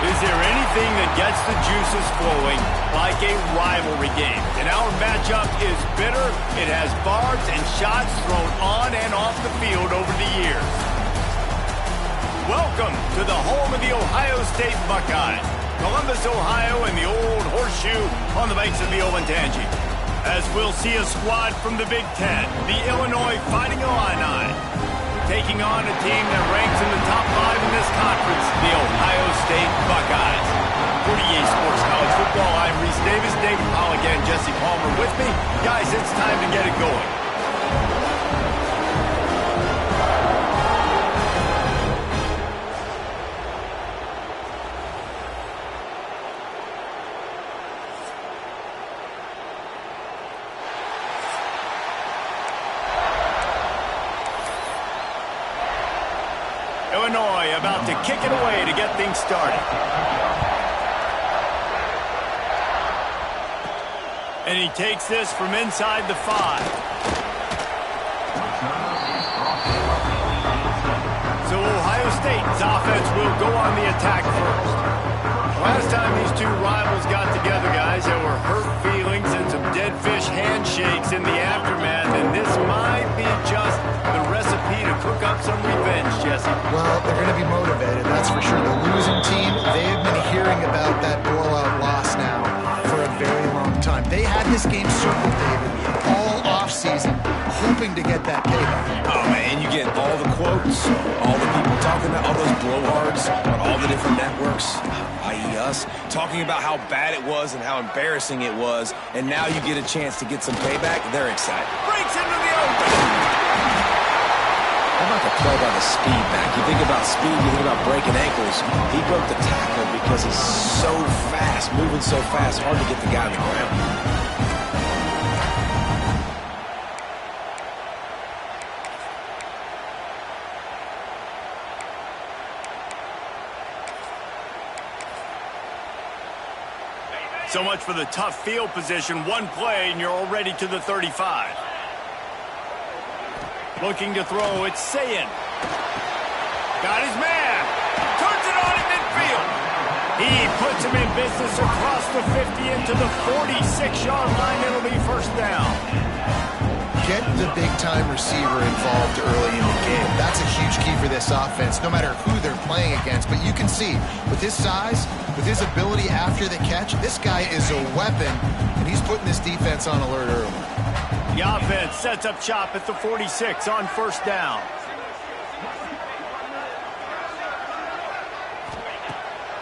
Is there anything that gets the juices flowing like a rivalry game? And our matchup is bitter. It has barbs and shots thrown on and off the field over the years. Welcome to the home of the Ohio State Buckeyes, Columbus, Ohio, and the old horseshoe on the banks of the Olentangy. As we'll see a squad from the Big Ten, the Illinois Fighting Illini, taking on a team that ranks in the top 5 in this conference, the Ohio State Buckeyes. For EA Sports College Football, I'm Reese Davis, David Pollock, and Jesse Palmer with me. Guys, it's time to get it going. Illinois about to kick it away to get things started. And he takes this from inside the 5. So Ohio State's offense will go on the attack first. Last time these two rivals got together, guys, there were hurt feelings and some dead fish handshakes in the aftermath, and this might be just the recipe to cook up some revenge, Jesse. Well, they're going to be motivated, that's for sure. The losing team, they have been hearing about that blowout loss now for a very long time. They had this game circled, David, all offseason, hoping to get that payback. Oh, man, you get all the quotes, all the people talking about all those blowhards on all the different networks, i.e. us, talking about how bad it was and how embarrassing it was, and now you get a chance to get some payback. They're excited. Breaks into the open. How about the play by the speed back? You think about speed, you think about breaking ankles. He broke the tackle because he's so fast, moving so fast, hard to get the guy on the ground. So much for the tough field position. One play, and you're already to the 35. Looking to throw, it's Sayin. Got his man. Turns it on in midfield. He puts him in business across the 50 into the 46-yard line. It'll be first down. Get the big-time receiver involved early in the game. That's a huge key for this offense, no matter who they're playing against. But you can see, with his size, with his ability after the catch, this guy is a weapon, and he's putting this defense on alert early. The offense sets up shop at the 46 on first down.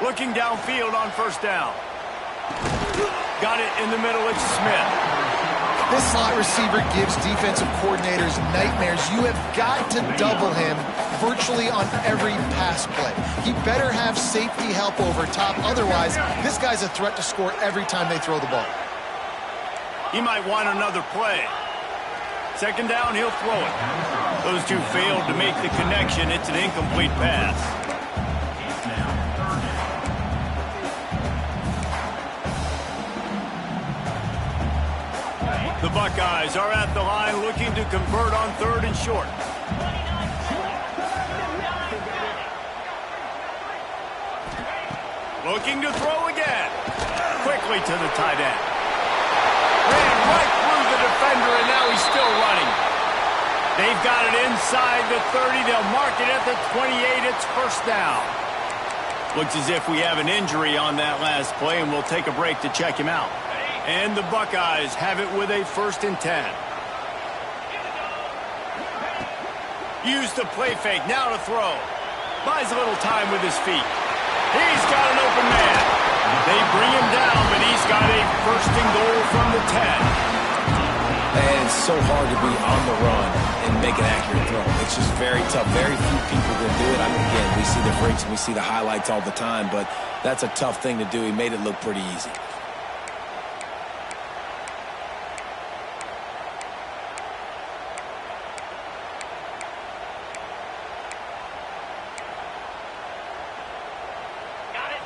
Looking downfield on first down. Got it in the middle, it's Smith. This slot receiver gives defensive coordinators nightmares. You have got to double him virtually on every pass play. He better have safety help over top. Otherwise, this guy's a threat to score every time they throw the ball. He might want another play. Second down, he'll throw it. Those two failed to make the connection. It's an incomplete pass. The Buckeyes are at the line looking to convert on 3rd and short. Looking to throw again. Quickly to the tight end. Ran right through the defender, and now he's still running. They've got it inside the 30. They'll mark it at the 28. It's first down. Looks as if we have an injury on that last play, and we'll take a break to check him out. And the Buckeyes have it with a 1st and 10. Used the play fake, now to throw. Buys a little time with his feet. He's got an open man. They bring him down, but he's got a 1st and goal from the 10. And it's so hard to be on the run and make an accurate throw. It's just very tough. Very few people can do it. I mean, again, we see the freaks and we see the highlights all the time, but that's a tough thing to do. He made it look pretty easy.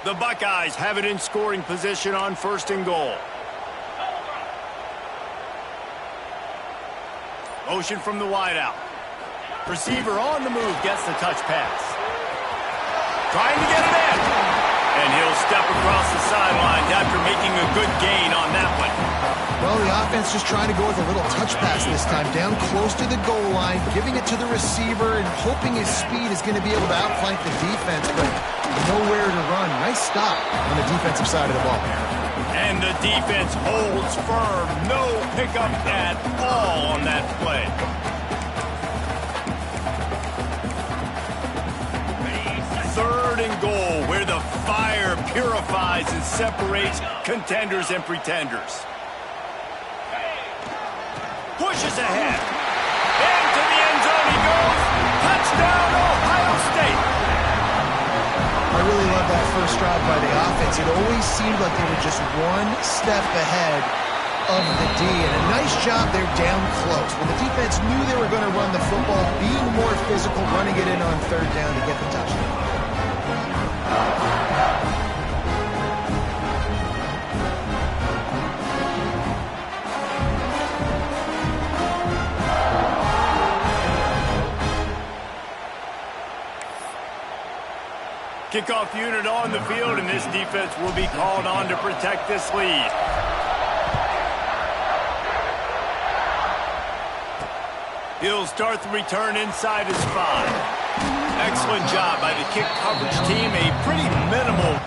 The Buckeyes have it in scoring position on 1st and goal. Motion from the wideout. Receiver on the move, gets the touch pass. Trying to get it in. And he'll step across the sidelines after making a good gain on that one. Well, the offense just trying to go with a little touch pass this time, down close to the goal line, giving it to the receiver and hoping his speed is going to be able to outflank the defense, but nowhere to run. Nice stop on the defensive side of the ball. And the defense holds firm. No pickup at all on that play. Third and goal, where the fire purifies and separates contenders and pretenders. Pushes ahead. Into the end zone he goes. Touchdown, Ohio State. I really love that first drive by the offense. It always seemed like they were just one step ahead of the D. And a nice job there down close. When the defense knew they were going to run the football, being more physical, running it in on third down to get the touchdown. Kickoff unit on the field, and this defense will be called on to protect this lead. He'll start the return inside his 5. Excellent job by the kick coverage team. A pretty minimal.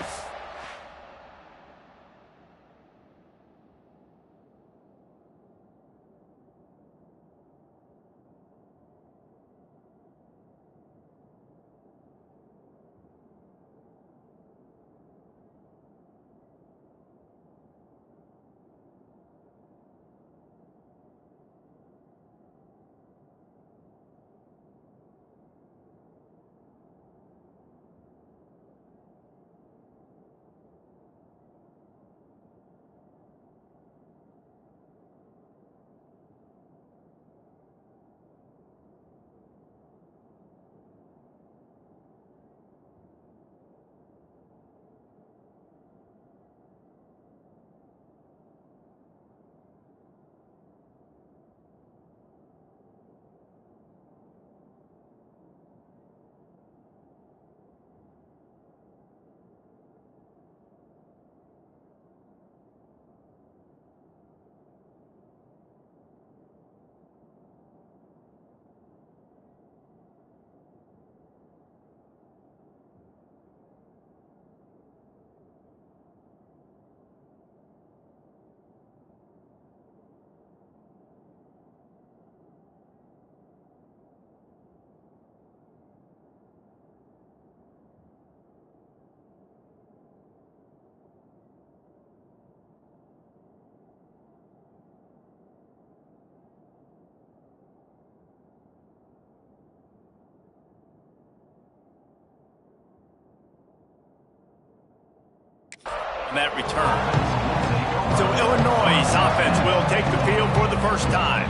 That return. So Illinois' offense will take the field for the first time.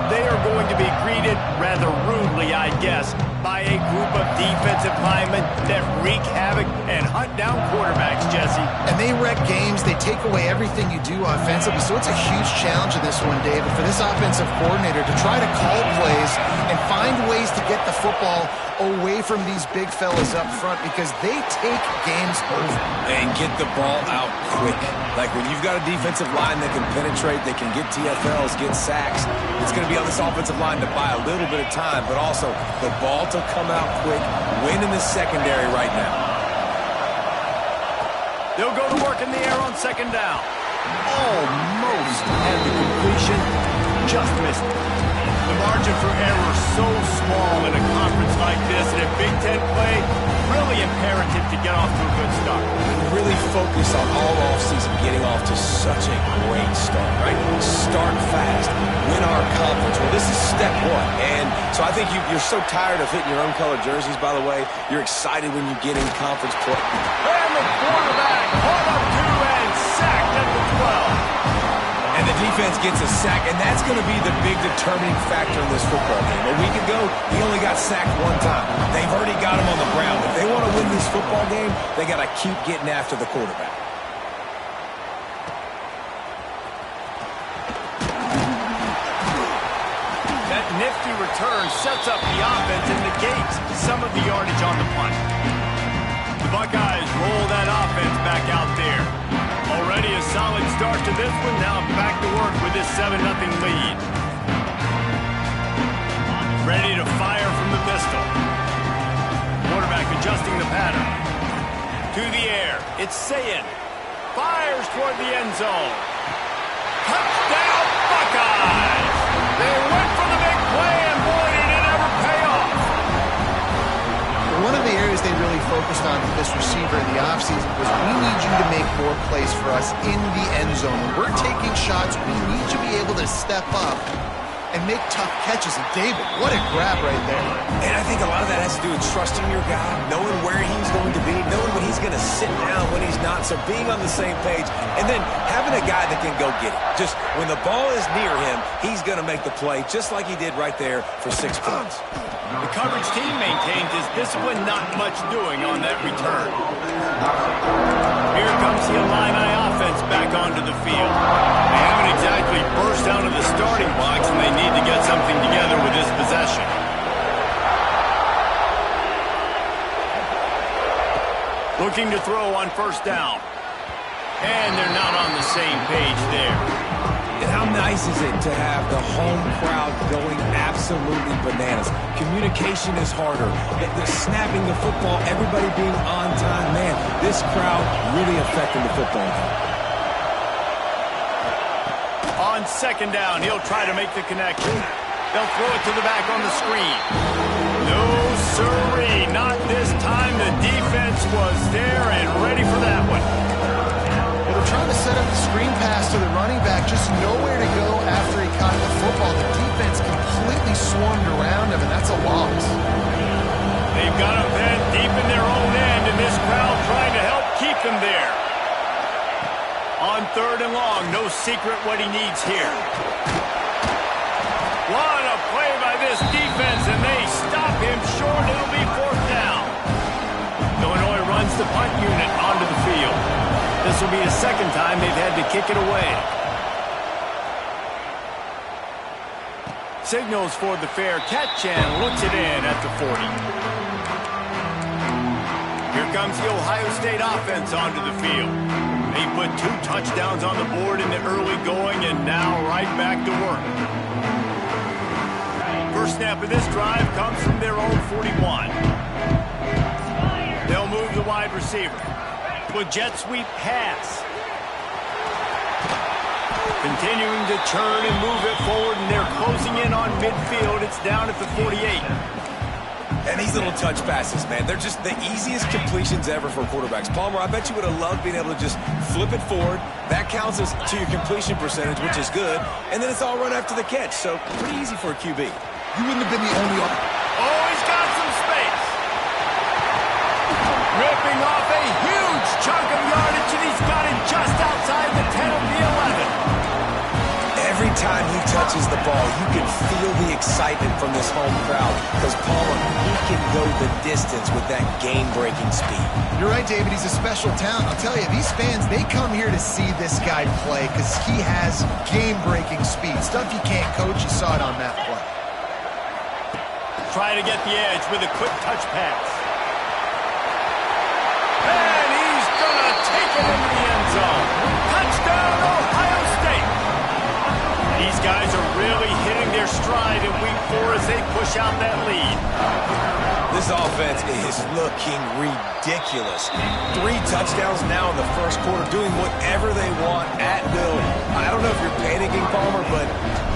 They are going to be greeted rather rudely, I guess, by a group of defensive linemen that wreak havoc and hunt down quarterbacks, Jesse. And they wreck games. They take away everything you do offensively. So it's a huge challenge in this one, David, for this offensive coordinator to try to call plays and find ways to get the football away from these big fellas up front because they take games over. And get the ball out quick. Like when you've got a defensive line that can penetrate, they can get TFLs, get sacks, it's going to be on this offensive line to buy a little bit of time, but also the ball to come out quick, win in the secondary right now. They'll go to work in the air on second down. Almost had the completion, just missed it. The margin for error so small in a conference like this, and a Big Ten play, really imperative to get off to a good start. Really focus on all offseason getting off to such a great start, right? Start fast, win our conference. Well, this is step one, and so I think you're so tired of hitting your own colored jerseys, by the way. You're excited when you get in conference play. And the quarterback, caught up to and sacked at the 12. And the defense gets a sack, and that's going to be the big determining factor in this football game. A week ago, he only got sacked one time. They've already got him on the ground. If they want to win this football game, they got to keep getting after the quarterback. That nifty return sets up the offense and negates some of the yardage on the punt. The Buckeyes roll that off solid start to this one. Now back to work with this 7-0 lead. Ready to fire from the pistol. Quarterback adjusting the pattern. To the air. It's Sayin. Fires toward the end zone. Touchdown, Buckeyes! They went for the big play, and boy, did it ever pay off. One of the areas they really focused on with this receiver in the offseason was we need you to make more plays for us in the end zone. When we're taking shots, we need you to be able to step up and make tough catches. And David, what a grab right there. And I think a lot of that has to do with trusting your guy, knowing where he's going to be, knowing when he's going to sit down, when he's not, so being on the same page, and then having a guy that can go get it. Just when the ball is near him, he's going to make the play, just like he did right there for 6 points. The coverage team maintains his discipline, not much doing on that return. Here comes the Illini offense back onto the field. They haven't exactly burst out of the starting blocks, and they need to get something together with this possession. Looking to throw on first down. And they're not on the same page there. And how nice is it to have the home crowd going absolutely bananas? Communication is harder. The snapping the football, everybody being on time. Man, this crowd really affecting the football game. On second down, he'll try to make the connection. They'll throw it to the back on the screen. No, sirree, not this time. The defense was there and ready for that one. They were trying to set up the screen pass to the running back, just nowhere to go after he caught the football. The defense completely swarmed around him, and that's a loss. They've got him bent deep in their own end, and this crowd trying to help keep him there. On third and long, no secret what he needs here. What a play by this defense, and they stop him short. It'll be fourth down. Illinois runs the punt unit onto the field. This will be the second time they've had to kick it away. Signals for the fair catch and looks it in at the 40. Here comes the Ohio State offense onto the field. They put 2 touchdowns on the board in the early going and now right back to work. First snap of this drive comes from their own 41. They'll move the wide receiver. With jet sweep pass. Continuing to churn and move it forward, and they're closing in on midfield. It's down at the 48. And these little touch passes, man, they're just the easiest completions ever for quarterbacks. Palmer, I bet you would have loved being able to just flip it forward. That counts as to your completion percentage, which is good. And then it's all run after the catch, so pretty easy for a QB. You wouldn't have been the only one. Oh, he's got some space. Ripping off a huge chunk of yardage, and he's got it just outside the 10 of the 11. Every time he touches the ball, you can feel the excitement from this home crowd because Palmer, he can go the distance with that game-breaking speed. You're right, David. He's a special talent. I'll tell you, these fans, they come here to see this guy play because he has game-breaking speed. Stuff you can't coach. You saw it on that play. Try to get the edge with a quick touch pass. And he's going to take it into the end zone. Touchdown, Ohio State. These guys are really hitting their stride in week 4 as they push out that lead. This offense is looking ridiculous. 3 touchdowns now in the first quarter, doing whatever they want at will. I don't know if you're panicking, Palmer, but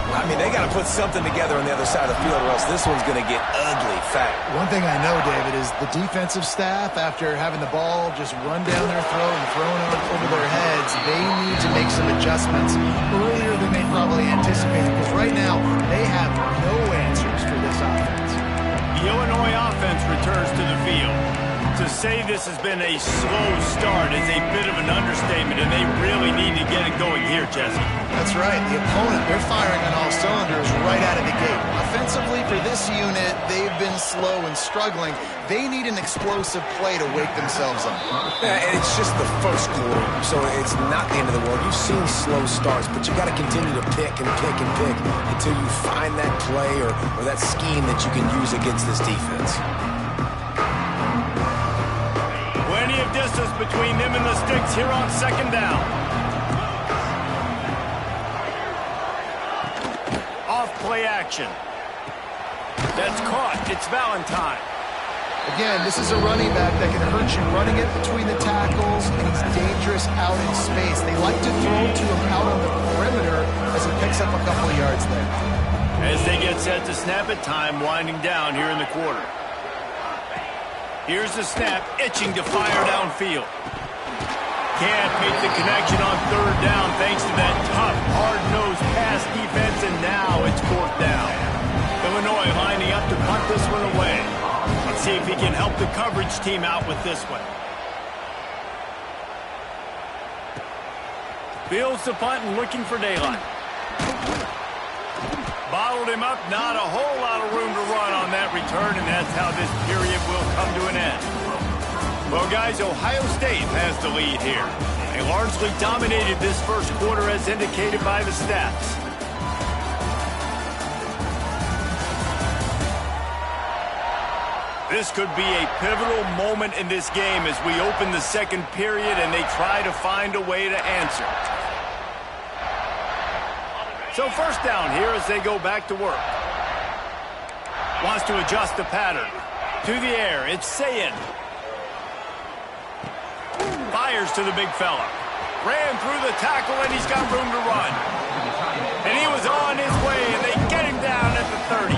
I mean, they got to put something together on the other side of the field or else this one's going to get ugly fast. One thing I know, David, is the defensive staff, after having the ball just run down their throat and thrown over their heads, they need to make some adjustments earlier than they probably anticipated, because right now they have no answers for this offense. The Illinois offense returns to the field. To say this has been a slow start is a bit of an understatement, and they really need to get it going here, Jesse. That's right. The opponent, they're firing on all cylinders right out of the gate. Offensively, for this unit, they've been slow and struggling. They need an explosive play to wake themselves up. Yeah, and it's just the first quarter, so it's not the end of the world. You've seen slow starts, but you got to continue to pick and pick and pick until you find that play or that scheme that you can use against this defense. Plenty of distance between them and the sticks here on second down. play action. That's caught. It's Valentine. Again, this is a running back that can hurt you running it between the tackles, and he's dangerous out in space. They like to throw to him out on the perimeter as he picks up a couple of yards there. As they get set to snap it, time winding down here in the quarter. Here's the snap, itching to fire downfield. Can't make the connection on third down thanks to that tough, hard-nosed pass defense, and now it's fourth down. Illinois lining up to punt this one away. Let's see if he can help the coverage team out with this one. Fields the punt and looking for daylight. Bottled him up, not a whole lot of room to run on that return, and that's how this period will come to an end. Well, guys, Ohio State has the lead here. They largely dominated this first quarter as indicated by the stats. This could be a pivotal moment in this game as we open the second period and they try to find a way to answer. So first down here as they go back to work. Wants to adjust the pattern. To the air, it's Sayin. Fires to the big fella. Ran through the tackle and he's got room to run. And he was on his way and they get him down at the 30.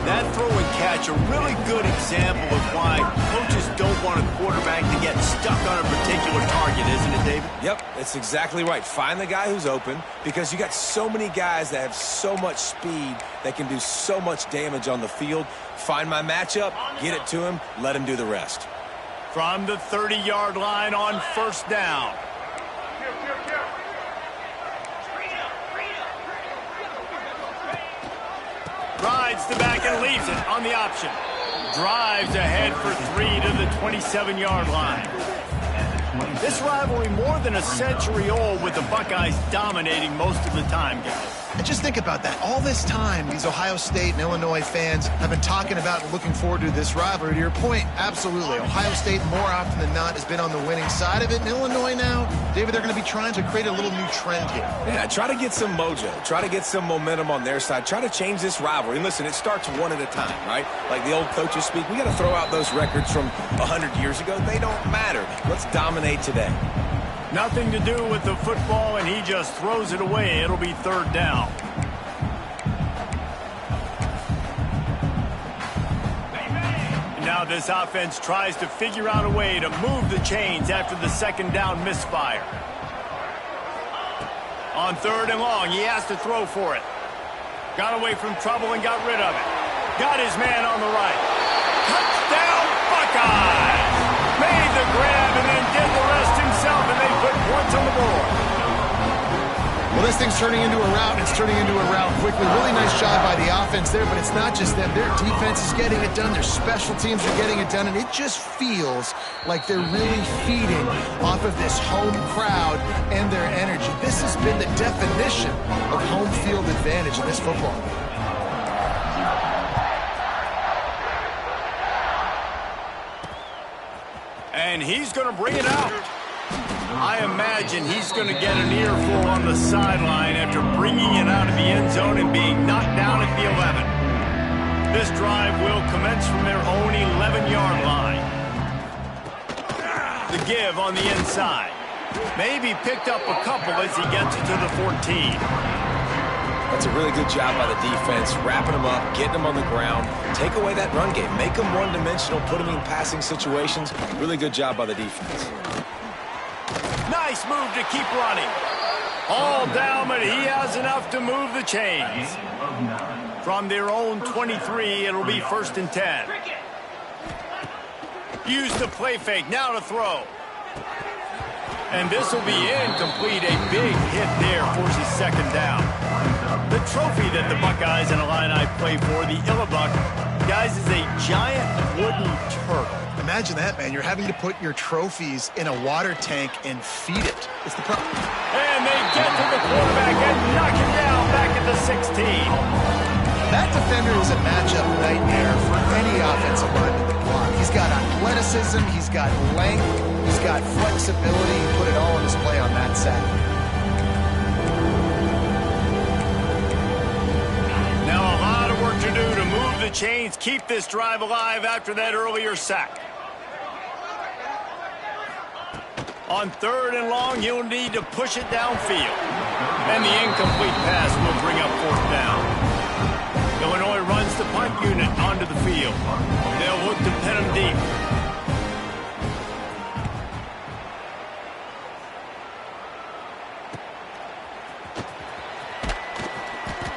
That throw and catch, a really good example of why coaches don't want a quarterback to get stuck on a particular target, isn't it, David? Yep, that's exactly right. Find the guy who's open because you got so many guys that have so much speed that can do so much damage on the field. Find my matchup, get it to him, let him do the rest. From the 30-yard line on first down. Rides the back and leaves it on the option. Drives ahead for 3 to the 27-yard line. This rivalry more than a century old with the Buckeyes dominating most of the time, guys. And just think about that. All this time, these Ohio State and Illinois fans have been talking about and looking forward to this rivalry. To your point, absolutely. Ohio State, more often than not, has been on the winning side of it. And Illinois now, David, they're going to be trying to create a little new trend here. Yeah, try to get some mojo. Try to get some momentum on their side. Try to change this rivalry. And listen, it starts one at a time, right? Like the old coaches speak, we got to throw out those records from 100 years ago. They don't matter. Let's dominate today. Nothing to do with the football, and he just throws it away. It'll be third down. Now this offense tries to figure out a way to move the chains after the second down misfire. On third and long, he has to throw for it. Got away from trouble and got rid of it. Got his man on the right. Touchdown, Buckeyes! Made the grab and then did the rest himself, and they put points on the board. Well, this thing's turning into a rout. It's turning into a rout quickly. Really nice job by the offense there, but it's not just them. Their defense is getting it done. Their special teams are getting it done, and it just feels like they're really feeding off of this home crowd and their energy. This has been the definition of home field advantage in this football game. And he's going to bring it out. I imagine he's going to get an earful on the sideline after bringing it out of the end zone and being knocked down at the 11. This drive will commence from their own 11-yard line. The give on the inside. Maybe picked up a couple as he gets it to the 14. That's a really good job by the defense, wrapping them up, getting them on the ground, take away that run game, make them one-dimensional, put them in passing situations. Really good job by the defense. Nice move to keep running. All down, but he has enough to move the chains. From their own 23, it'll be 1st and 10. Use the play fake, now to throw. And this will be incomplete. A big hit there forces second down. The trophy that the Buckeyes and Illini play for, the Illibuck, guys, is a giant wooden turtle. Imagine that, man. You're having to put your trophies in a water tank and feed it. It's the problem. And they get to the quarterback and knock him down back at the 16. That defender is a matchup nightmare for any offensive lineman to block. He's got athleticism, he's got length, he's got flexibility. He put it all on display on that set. to do to move the chains, keep this drive alive after that earlier sack. On 3rd and long, he'll need to push it downfield. And the incomplete pass will bring up 4th down. Illinois runs the punt unit onto the field. They'll look to pin him deep.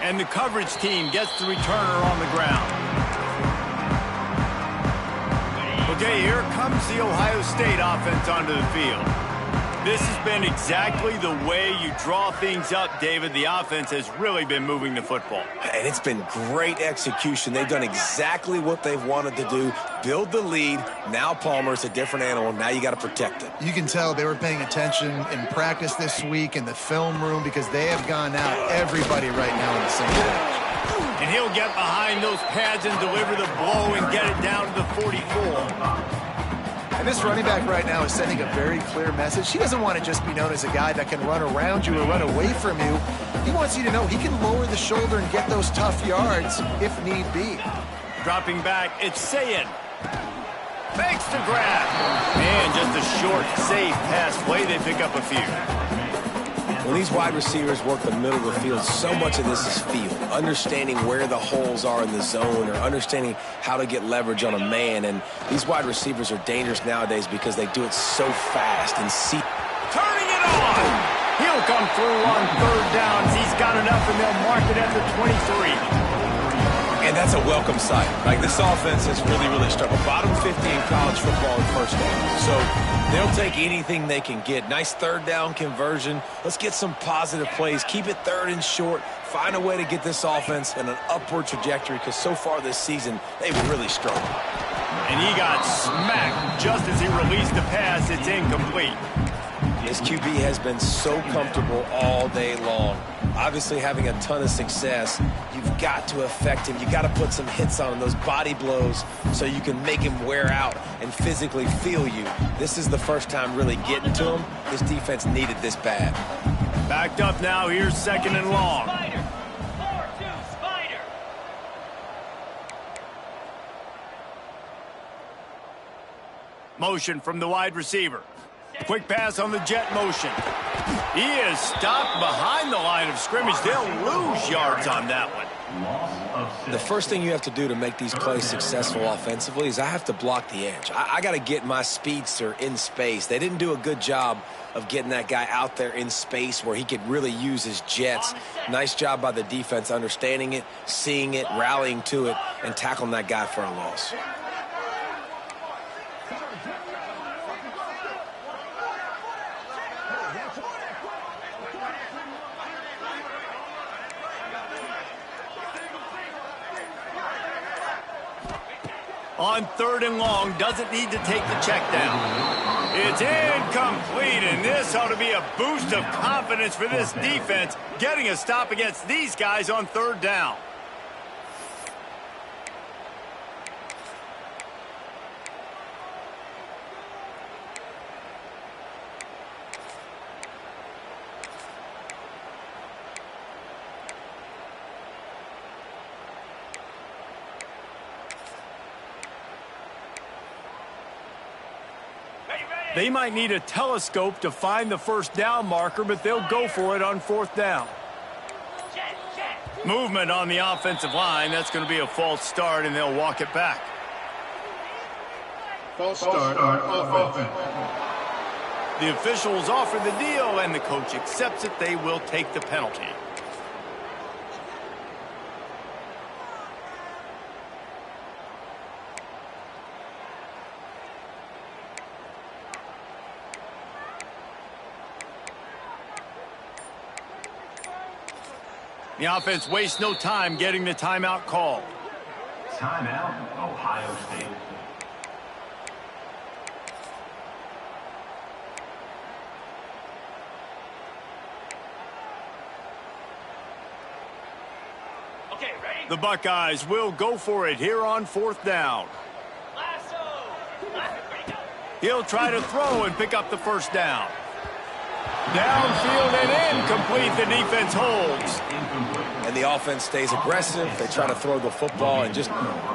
And the coverage team gets the returner on the ground. Okay, here comes the Ohio State offense onto the field. This has been exactly the way you draw things up, David. The offense has really been moving the football. And it's been great execution. They've done exactly what they've wanted to do. Build the lead. Now Palmer's a different animal. Now you got to protect it. You can tell they were paying attention in practice this week in the film room because they have gone out everybody right now in the same page. And he'll get behind those pads and deliver the blow and get it down to the 44. And this running back right now is sending a very clear message. He doesn't want to just be known as a guy that can run around you or run away from you. He wants you to know he can lower the shoulder and get those tough yards if need be. Dropping back, it's Sayin. Fakes to grab. Man, just a short, safe pass play. They pick up a few. When these wide receivers work the middle of the field, so much of this is feel. Understanding where the holes are in the zone or understanding how to get leverage on a man. And these wide receivers are dangerous nowadays because they do it so fast and see. Turning it on. He'll come through on 3rd downs. He's got enough, and they'll mark it at the 23. And that's a welcome sight. Like, this offense has really struggled. Bottom 50 in college football in first down. So they'll take anything they can get. Nice 3rd down conversion. Let's get some positive plays. Keep it 3rd and short. Find a way to get this offense in an upward trajectory because so far this season, they've really struggled. And he got smacked just as he released the pass. It's incomplete. This QB has been so comfortable all day long. Obviously having a ton of success. You've got to affect him. You've got to put some hits on him, those body blows, so you can make him wear out and physically feel you. This is the first time really getting to him. This defense needed this bad. Backed up now. Here's 2nd and long. Spider. 4-2 Spider. Motion from the wide receiver. Quick pass on the jet motion. He is stopped behind the line of scrimmage. They'll lose yards on that one. The first thing you have to do to make these plays successful offensively is I have to block the edge. I got to get my speedster in space. They didn't do a good job of getting that guy out there in space where he could really use his jets. Nice job by the defense understanding it, seeing it, rallying to it, and tackling that guy for a loss. On 3rd and long, doesn't need to take the check down. It's incomplete, and this ought to be a boost of confidence for this defense, getting a stop against these guys on 3rd down. They might need a telescope to find the 1st down marker, but they'll go for it on 4th down. Movement on the offensive line. That's going to be a false start, and they'll walk it back. False start on offense. The officials offer the deal, and the coach accepts it. They will take the penalty. The offense wastes no time getting the timeout called. Timeout, Ohio State. Okay, ready? The Buckeyes will go for it here on 4th down. Lasso. Ready, go. He'll try to throw and pick up the 1st down. Downfield and incomplete. The defense holds. And the offense stays aggressive. They try to throw the football and just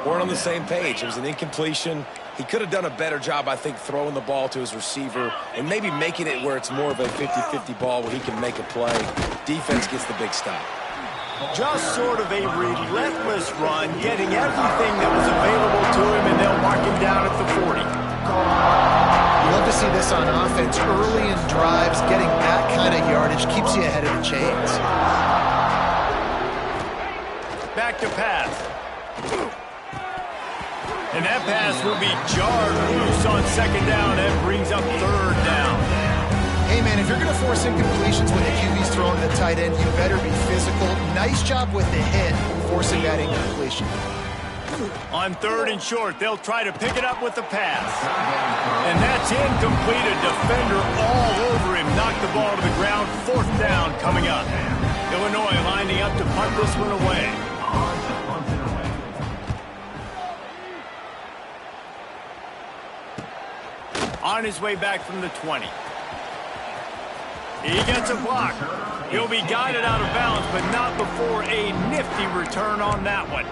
weren't on the same page. It was an incompletion. He could have done a better job, I think, throwing the ball to his receiver and maybe making it where it's more of a 50-50 ball where he can make a play. Defense gets the big stop. Just sort of a relentless run, getting everything that was available to him, and they'll mark him down at the 40. You love to see this on offense. Early in drives, getting that kind of yardage keeps you ahead of the chains. Back to pass. And that pass will be jarred loose on second down and brings up third down. Hey, man, if you're going to force incompletions when the QB's throwing to the tight end, you better be physical. Nice job with the hit, forcing that incompletion. On third and short, they'll try to pick it up with the pass. And that's incomplete. A defender all over him. Knocked the ball to the ground. Fourth down coming up. Illinois lining up to punt this one away. On his way back from the 20. He gets a block. He'll be guided out of bounds, but not before a nifty return on that one.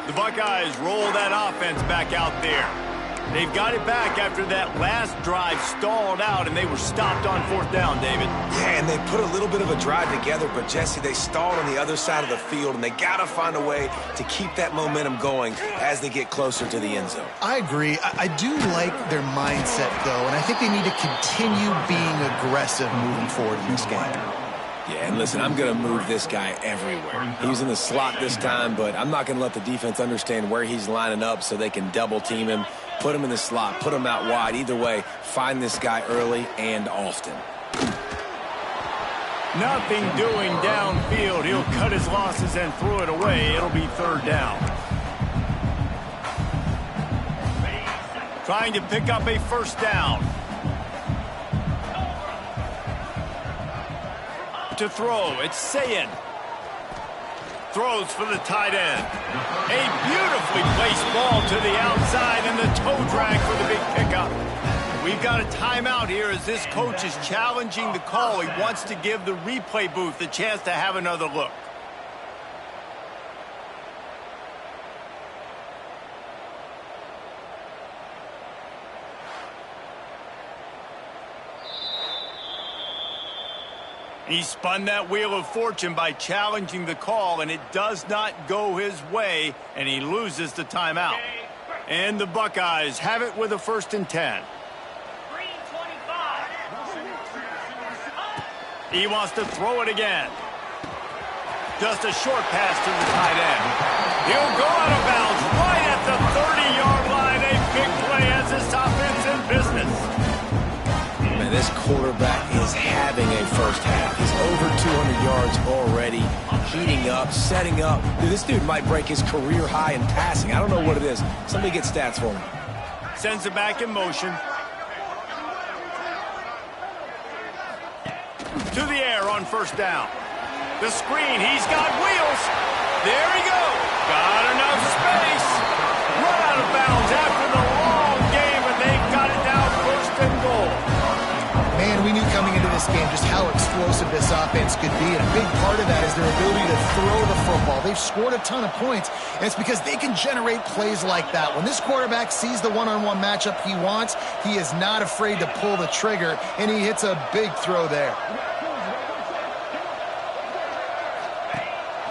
The Buckeyes roll that offense back out there. They've got it back after that last drive stalled out, and they were stopped on fourth down, David. Yeah, and they put a little bit of a drive together, but, Jesse, they stalled on the other side of the field, and they got to find a way to keep that momentum going as they get closer to the end zone. I agree. I do like their mindset, though, and I think they need to continue being aggressive moving forward in this game. Yeah, and listen, I'm going to move this guy everywhere. He was in the slot this time, but I'm not going to let the defense understand where he's lining up so they can double team him, put him in the slot, put him out wide. Either way, find this guy early and often. Nothing doing downfield. He'll cut his losses and throw it away. It'll be third down. Trying to pick up a first down. To throw, it's Sayin. Throws for the tight end. A beautifully placed ball to the outside and the toe drag for the big pickup. We've got a timeout here as this coach is challenging the call. He wants to give the replay booth a chance to have another look. He spun that wheel of fortune by challenging the call, and it does not go his way, and he loses the timeout. And the Buckeyes have it with a 1st and 10. He wants to throw it again. Just a short pass to the tight end. He'll go out of bounds right at the 30-yard line. A big play as this offense in business. Man, this quarterback is having a first half. He's over 200 yards already, heating up, setting up. Dude, this dude might break his career high in passing. I don't know what it is. Somebody get stats for him. Sends it back in motion. To the air on first down. The screen, he's got wheels. There he goes. Got enough space. Run out of bounds after the long game, and they've got it now 1st and goal. Man, we knew coming into this game just how explosive this offense could be, and a big part of that is their ability to throw the football. They've scored a ton of points, and it's because they can generate plays like that. When this quarterback sees the one-on-one matchup he wants, he is not afraid to pull the trigger, and he hits a big throw there.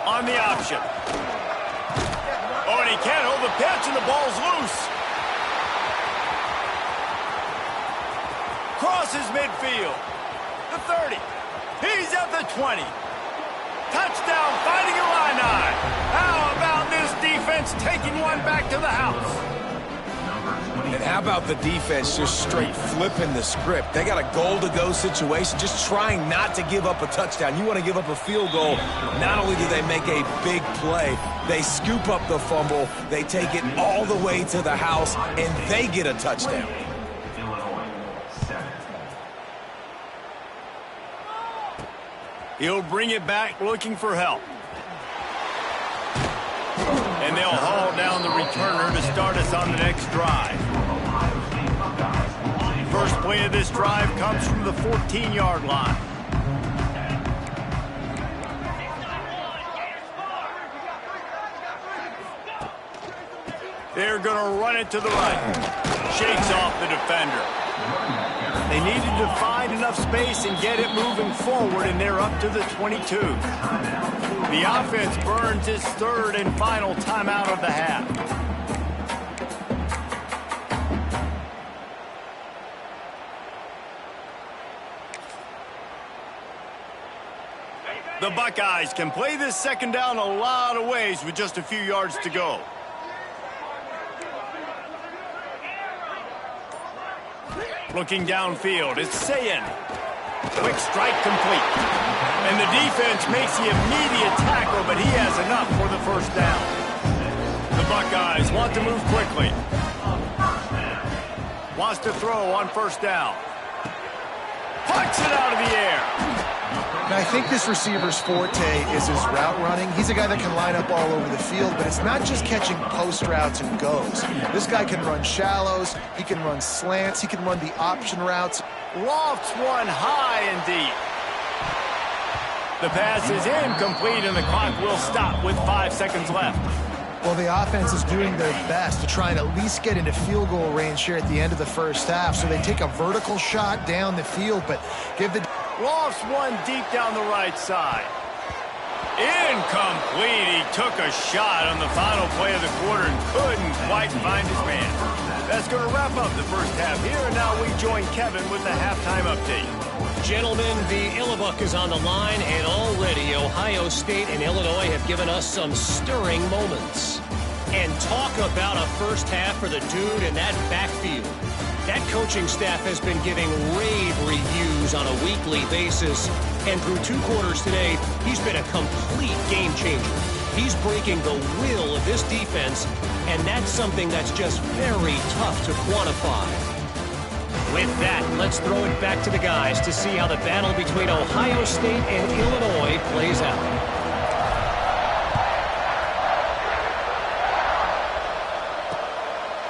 On the option. Oh, and he can't hold the pitch, and the ball's loose. Crosses midfield. The 30. He's at the 20. Touchdown, fighting Illini. How about this defense taking one back to the house? And how about the defense just straight flipping the script? They got a goal-to-go situation, just trying not to give up a touchdown. You want to give up a field goal. Not only do they make a big play, they scoop up the fumble, they take it all the way to the house, and they get a touchdown. He'll bring it back looking for help. And they'll haul down the returner to start us on the next drive. First play of this drive comes from the 14-yard line. They're going to run it to the right. Shakes off the defender. They needed to find enough space and get it moving forward, and they're up to the 22. The offense burns its third and final timeout of the half. The Buckeyes can play this second down a lot of ways with just a few yards to go. Looking downfield, it's Sayin. Quick strike complete. And the defense makes the immediate tackle, but he has enough for the first down. The Buckeyes want to move quickly. Wants to throw on first down. Pucks it out of the air. Now, I think this receiver's forte is his route running. He's a guy that can line up all over the field, but it's not just catching post routes and goes. This guy can run shallows, he can run slants, he can run the option routes. Lofts one high and deep. The pass is incomplete, and the clock will stop with 5 seconds left. Well, the offense is doing their best to try and at least get into field goal range here at the end of the first half. So they take a vertical shot down the field, but give the... Lofts one deep down the right side. Incomplete. He took a shot on the final play of the quarter and couldn't quite find his man. That's going to wrap up the first half here, and now we join Kevin with the halftime update. Gentlemen, the Illibuk is on the line, and already Ohio State and Illinois have given us some stirring moments. And talk about a first half for the dude in that backfield. That coaching staff has been giving rave reviews on a weekly basis, and through 2 quarters today, he's been a complete game changer. He's breaking the will of this defense, and that's something that's just very tough to quantify. With that, let's throw it back to the guys to see how the battle between Ohio State and Illinois plays out.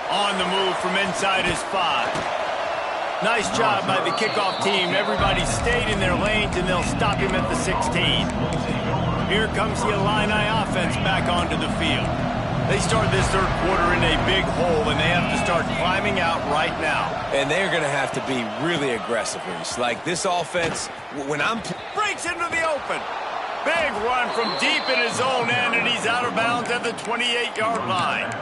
On the move from inside his 5. Nice job by the kickoff team. Everybody stayed in their lanes, and they'll stop him at the 16. Here comes the Illini offense back onto the field. They start this third quarter in a big hole, and they have to start climbing out right now. And they're going to have to be really aggressive, Reese. Like this offense, when I'm... Breaks into the open. Big run from deep in his own end, and he's out of bounds at the 28-yard line.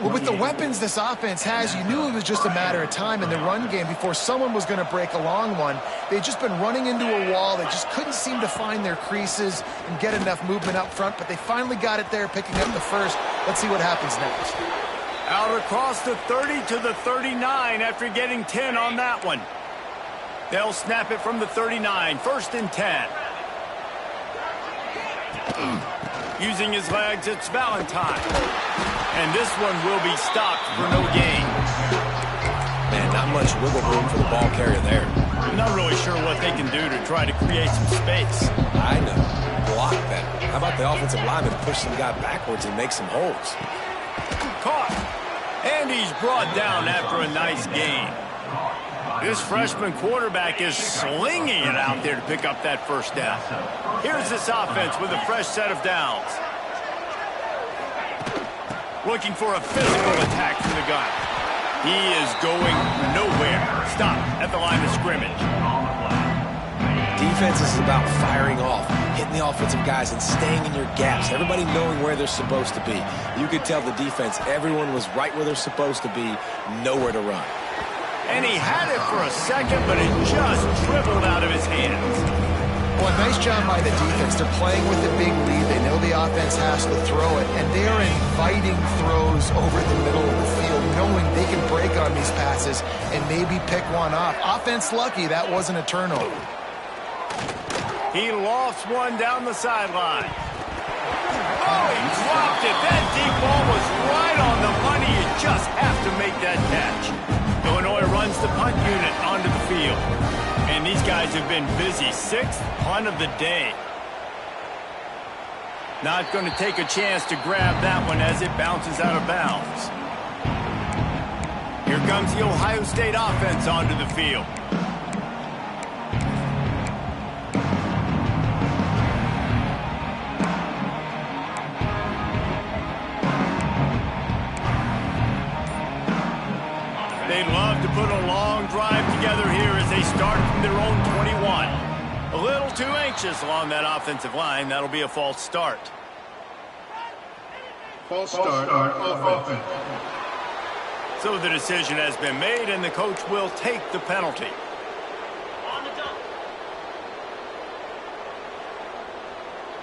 Well, with the weapons this offense has, you knew it was just a matter of time in the run game before someone was going to break a long one. They'd just been running into a wall. They just couldn't seem to find their creases and get enough movement up front, but they finally got it there, picking up the first. Let's see what happens next. Out across the 30 to the 39 after getting 10 on that one. They'll snap it from the 39, 1st and 10. Using his legs, it's Valentine. And this one will be stopped for no gain. Man, not much wiggle room for the ball carrier there. I'm not really sure what they can do to try to create some space. I know. Block better. How about the offensive lineman push some guy backwards and make some holes? Caught. And he's brought down after a nice gain. This freshman quarterback is slinging it out there to pick up that first down. Here's this offense with a fresh set of downs. Looking for a physical attack from the gun. He is going nowhere. Stop at the line of scrimmage. Defense is about firing off, hitting the offensive guys and staying in your gaps. Everybody knowing where they're supposed to be. You could tell the defense, everyone was right where they're supposed to be, nowhere to run. And he had it for a second, but it just dribbled out of his hands. Well, a nice job by the defense. They're playing with a big lead. They know the offense has to throw it, and they are inviting throws over the middle of the field, knowing they can break on these passes and maybe pick one off. Offense lucky that wasn't a turnover. He lofts one down the sideline. Oh, he dropped it. That deep ball was right on the money. You just have to make that catch. Illinois runs the punt unit onto the field. And these guys have been busy. 6th punt of the day. Not going to take a chance to grab that one as it bounces out of bounds. Here comes the Ohio State offense onto the field. They'd love to put a long drive together here as they start from their own 21. A little too anxious along that offensive line. That'll be a false start. False start offense. So the decision has been made, and the coach will take the penalty. On the dump.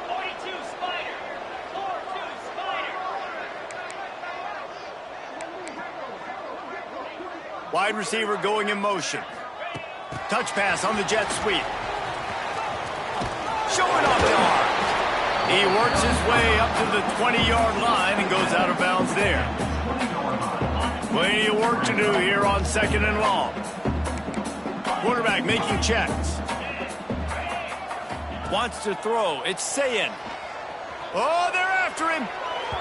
42 Spider. 4-2 Spider. Wide receiver going in motion. Touch pass on the jet sweep. Showing off the arm. He works his way up to the 20-yard line and goes out of bounds there. Plenty of work to do here on 2nd and long. Quarterback making checks. Wants to throw. It's Sayin. Oh, they're after him.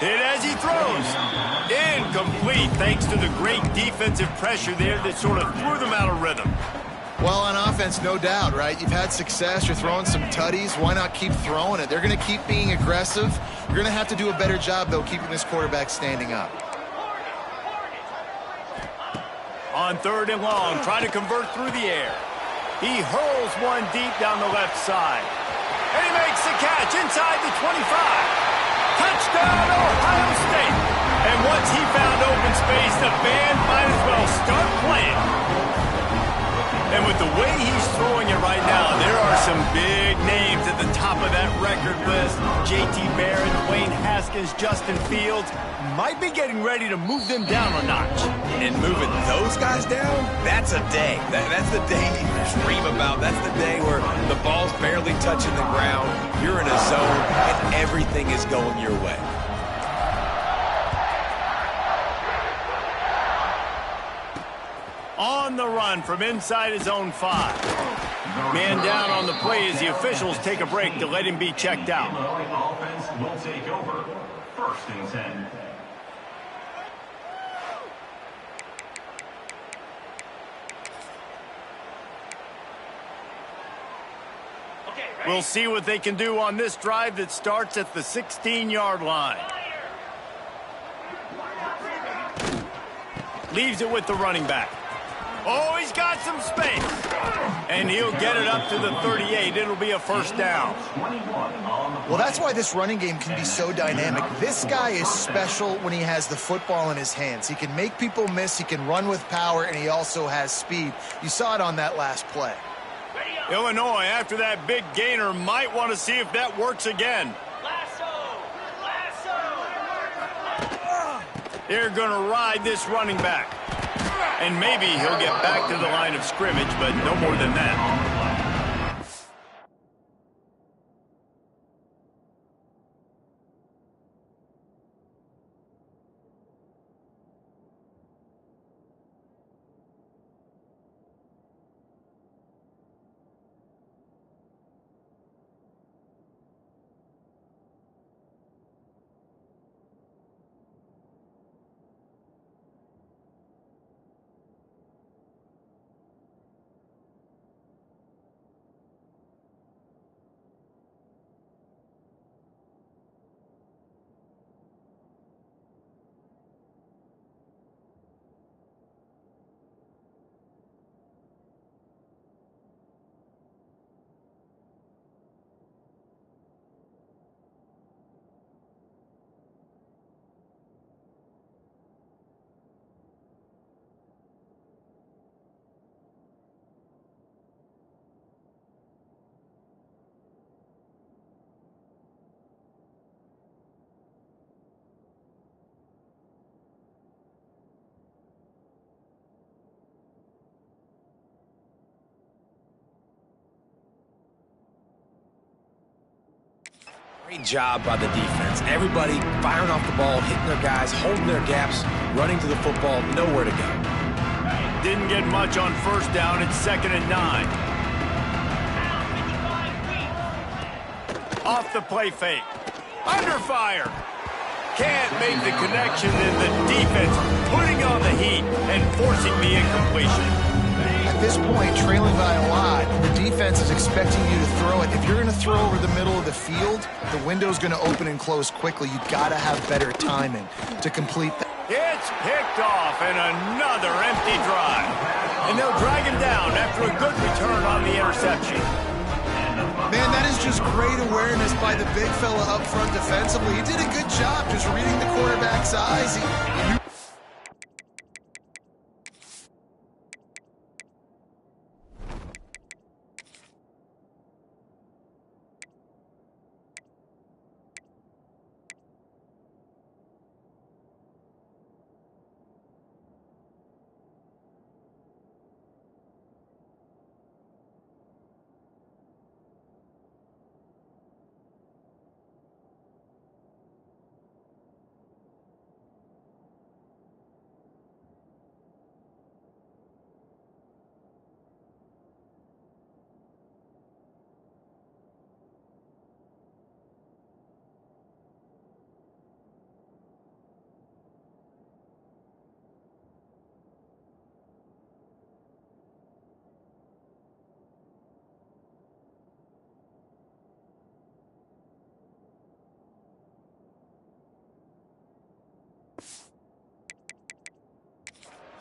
Hit as he throws. Incomplete thanks to the great defensive pressure there that sort of threw them out of rhythm. Well, on offense, no doubt, right? You've had success. You're throwing some tutties. Why not keep throwing it? They're going to keep being aggressive. You're going to have to do a better job, though, keeping this quarterback standing up. On 3rd and long, trying to convert through the air. He hurls one deep down the left side. And he makes the catch inside the 25. Touchdown, Ohio State. And once he found open space, the band might as well start playing. And with the way he's throwing it right now, there are some big names at the top of that record list. J.T. Barrett, Dwayne Haskins, Justin Fields might be getting ready to move them down a notch. And moving those guys down, that's a day. That's the day you dream about. That's the day where the ball's barely touching the ground, you're in a zone, and everything is going your way. On the run from inside his own 5. Man down on the play as the officials take a break to let him be checked out. Illinois offense will take over. 1st and 10. Okay, ready? We'll see what they can do on this drive that starts at the 16-yard line. Leaves it with the running back. Oh, he's got some space. And he'll get it up to the 38. It'll be a 1st down. Well, that's why this running game can be so dynamic. This guy is special when he has the football in his hands. He can make people miss, he can run with power, and he also has speed. You saw it on that last play. Illinois, after that big gainer, might want to see if that works again. They're going to ride this running back. And maybe he'll get back to the line of scrimmage, but no more than that. Great job by the defense. Everybody firing off the ball, hitting their guys, holding their gaps, running to the football, nowhere to go. Didn't get much on 1st down. It's 2nd and 9. Off the play fake. Under fire. can't make the connection, and the defense putting on the heat and forcing the incompletion. At this point, trailing by a lot, the defense is expecting you to throw it. If you're going to throw over the middle of the field, the window's going to open and close quickly. You've got to have better timing to complete that. It's picked off, and another empty drive. And they'll drag him down after a good return on the interception. Man, that is just great awareness by the big fella up front defensively. He did a good job just reading the quarterback's eyes.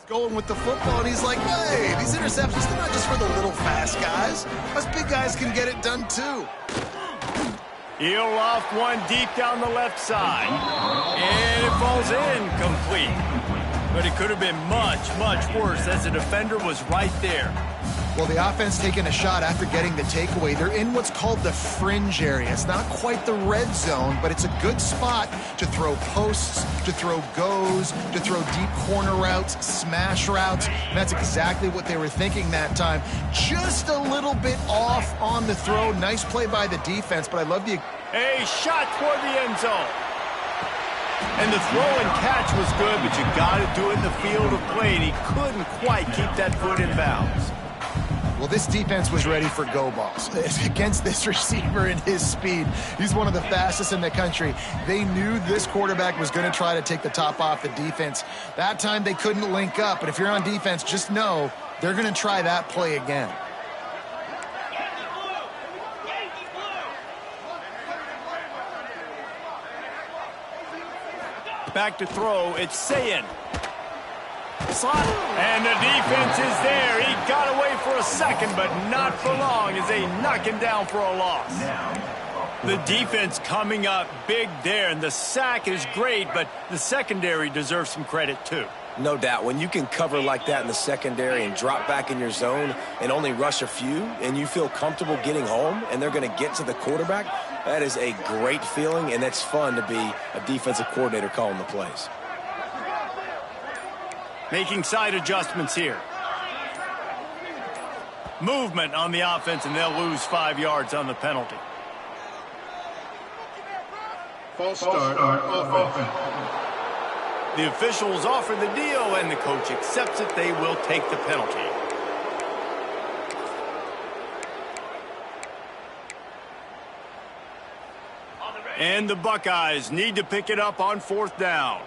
Going with the football, and he's like, hey, these interceptions, they're not just for the little fast guys. Us big guys can get it done too. He'll loft one deep down the left side. And it falls incomplete. But it could have been much, much worse as the defender was right there. Well, the offense taking a shot after getting the takeaway. They're in what's called the fringe area. It's not quite the red zone, but it's a good spot to throw posts, to throw goes, to throw deep corner routes, smash routes. And that's exactly what they were thinking that time. Just a little bit off on the throw. Nice play by the defense, but I love the... A shot toward the end zone. And the throw and catch was good, but you got to do it in the field of play, and he couldn't quite keep that foot in bounds. Well, this defense was ready for go balls against this receiver and his speed. He's one of the fastest in the country. They knew this quarterback was going to try to take the top off the defense. That time they couldn't link up, but if you're on defense, just know they're going to try that play again. Back to throw, it's Sayin. Slot, and the defense is there. He got away for a second, but not for long as they knock him down for a loss. The defense coming up big there, and the sack is great, but the secondary deserves some credit too. No doubt. When you can cover like that in the secondary and drop back in your zone and only rush a few, and you feel comfortable getting home, and they're going to get to the quarterback, that is a great feeling, and it's fun to be a defensive coordinator calling the plays. Making side adjustments here. Movement on the offense, and they'll lose 5 yards on the penalty. False start offense. The officials offer the deal, and the coach accepts it. They will take the penalty. And the Buckeyes need to pick it up on 4th down.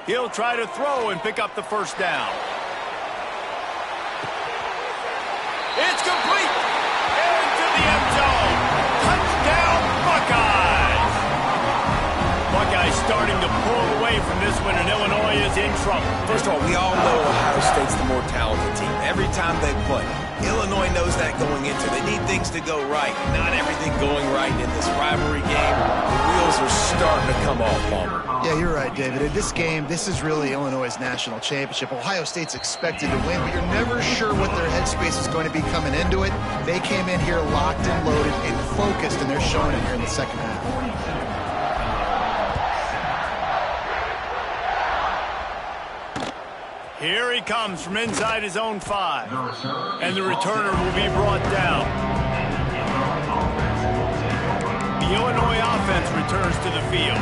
He'll try to throw and pick up the first down. It's complete. Into the end zone. Touchdown, Buckeyes. Buckeyes starting to pull away from this one, and Illinois is in trouble. First of all, we all know Ohio State's the more talented team. Every time they play, Illinois knows that going into. They need things to go right. Not everything going right in this rivalry game. The wheels are starting to come off, Palmer. Yeah, you're right, David. In this game, this is really Illinois' national championship. Ohio State's expected to win, but you're never sure what their headspace is going to be coming into it. They came in here locked and loaded and focused, and they're showing it here in the second half. Here he comes from inside his own 5. And the returner will be brought down. The Illinois offense returns to the field.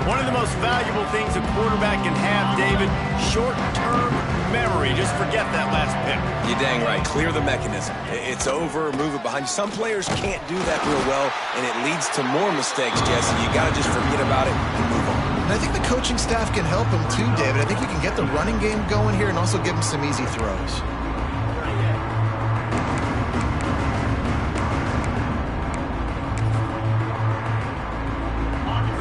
One of the most valuable things a quarterback can have, David, short-term memory. you just forget that last pick. You're dang right. Clear the mechanism. It's over, move it behind you. Some players can't do that real well, and it leads to more mistakes, Jesse. You got to just forget about it and move on. And I think the coaching staff can help him too, David. I think we can get the running game going here and also give him some easy throws.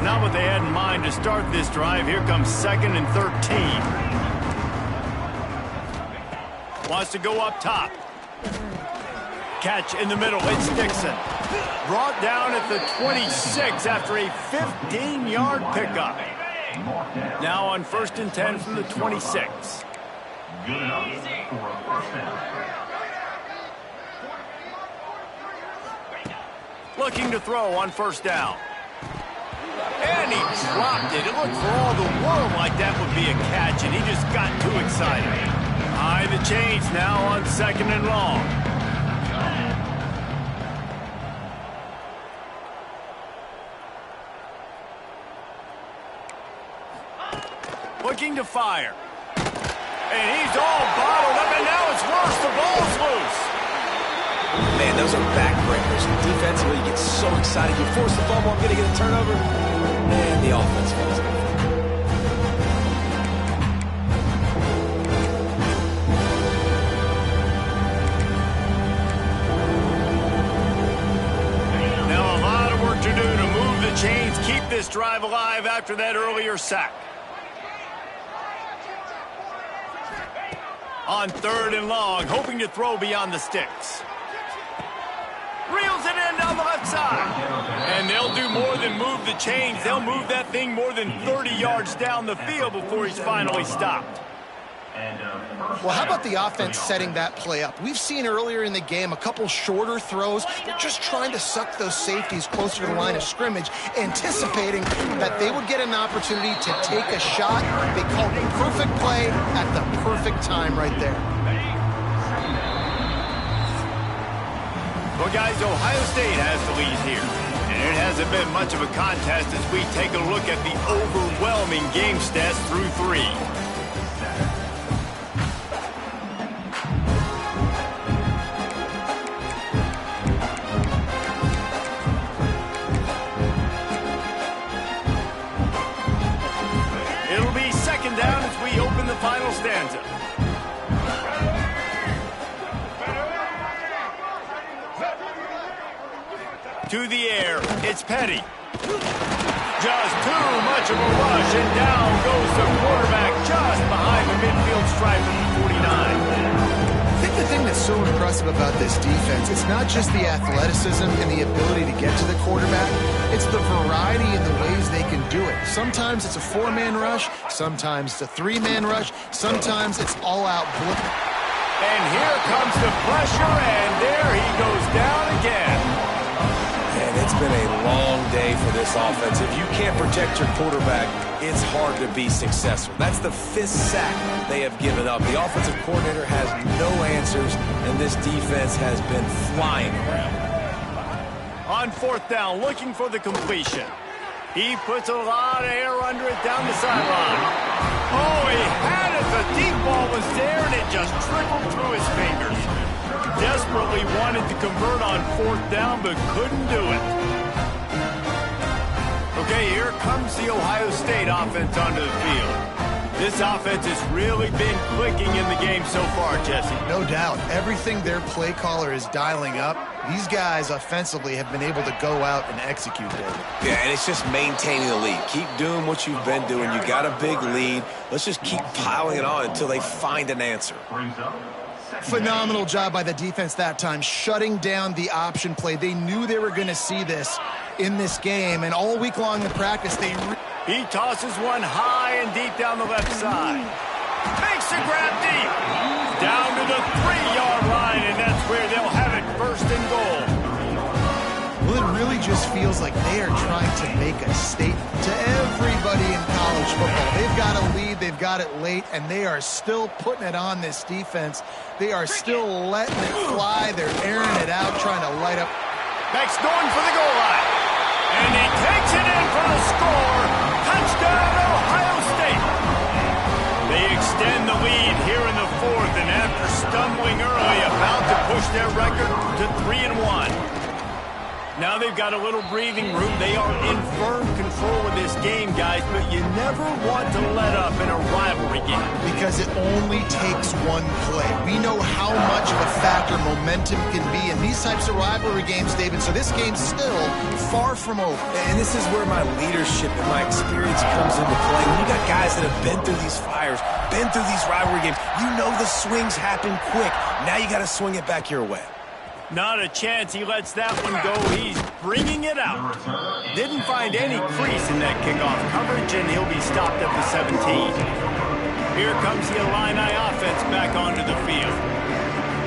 Not what they had in mind to start this drive. Here comes 2nd and 13. Wants to go up top. Catch in the middle. It's Dixon. Brought down at the 26 after a 15-yard pickup. Now on 1st and 10 from the 26. Good enough for a first down. Looking to throw on 1st down. And he dropped it. It looked for all the world like that would be a catch, and he just got too excited. High the chains now on 2nd and long. Looking to fire. And he's all bottled up, and now it's worse. The ball's loose. Man, those are backbreakers. Defensively, you get so excited. You force the fumble, I'm going to get a turnover, and the offense falls over. Now a lot of work to do to move the chains, keep this drive alive after that earlier sack. On 3rd and long, hoping to throw beyond the sticks. Reels it in down the left side. And they'll do more than move the chains. They'll move that thing more than 30 yards down the field before he's finally stopped. Well, how about the offense setting that play up? We've seen earlier in the game a couple shorter throws. They're just trying to suck those safeties closer to the line of scrimmage, anticipating that they would get an opportunity to take a shot. They called the perfect play at the perfect time right there. Well, guys, Ohio State has the lead here. And it hasn't been much of a contest as we take a look at the overwhelming game stats through 3. It'll be 2nd down as we open the final stanza. To the air, it's Petty. Just too much of a rush, and down goes the quarterback just behind the midfield stripe of the 49. I think the thing that's so impressive about this defense, it's not just the athleticism and the ability to get to the quarterback, it's the variety in the ways they can do it. Sometimes it's a 4-man rush, sometimes it's a 3-man rush, sometimes it's all-out blitz. And here comes the pressure, and there he goes down again. And it's been a long day for this offense. If you can't protect your quarterback, it's hard to be successful. That's the 5th sack they have given up. The offensive coordinator has no answers, and this defense has been flying around. On 4th down, looking for the completion. He puts a lot of air under it down the sideline. Oh, he had it. The deep ball was there, and it just trickled through his fingers. Desperately wanted to convert on 4th down, but couldn't do it. Okay, here comes the Ohio State offense onto the field. This offense has really been clicking in the game so far, Jesse. No doubt. Everything their play caller is dialing up, these guys offensively have been able to go out and execute it. Yeah, and it's just maintaining the lead. Keep doing what you've been doing. You got a big lead. Let's just keep piling it on until they find an answer. Phenomenal job by the defense that time, shutting down the option play. They knew they were going to see this in this game, and all week long in practice, he tosses one high and deep down the left side. Makes the grab deep. Down to the 3-yard line, and that's where they'll have it 1st and goal. Well, it really just feels like they are trying to make a statement to everybody in college football. They've got a lead, they've got it late, and they are still putting it on this defense. They are still letting it fly. They're airing it out, trying to light up. Max going for the goal line. And he takes it in for the score. Touchdown, Ohio State. They extend the lead here in the 4th their record to 3-1. Now they've got a little breathing room. They are in firm control of this game, guys, but you never want to let up in a rivalry game. Because it only takes one play. We know how much of a factor momentum can be in these types of rivalry games, David, so this game's still far from over. And this is where my leadership and my experience comes into play. When you got guys that have been through these fires, been through these rivalry games, you know the swings happen quick. Now you got to swing it back your way. Not a chance he lets that one go. He's bringing it out. Didn't find any crease in that kickoff coverage, and he'll be stopped at the 17. Here comes the Illini offense back onto the field.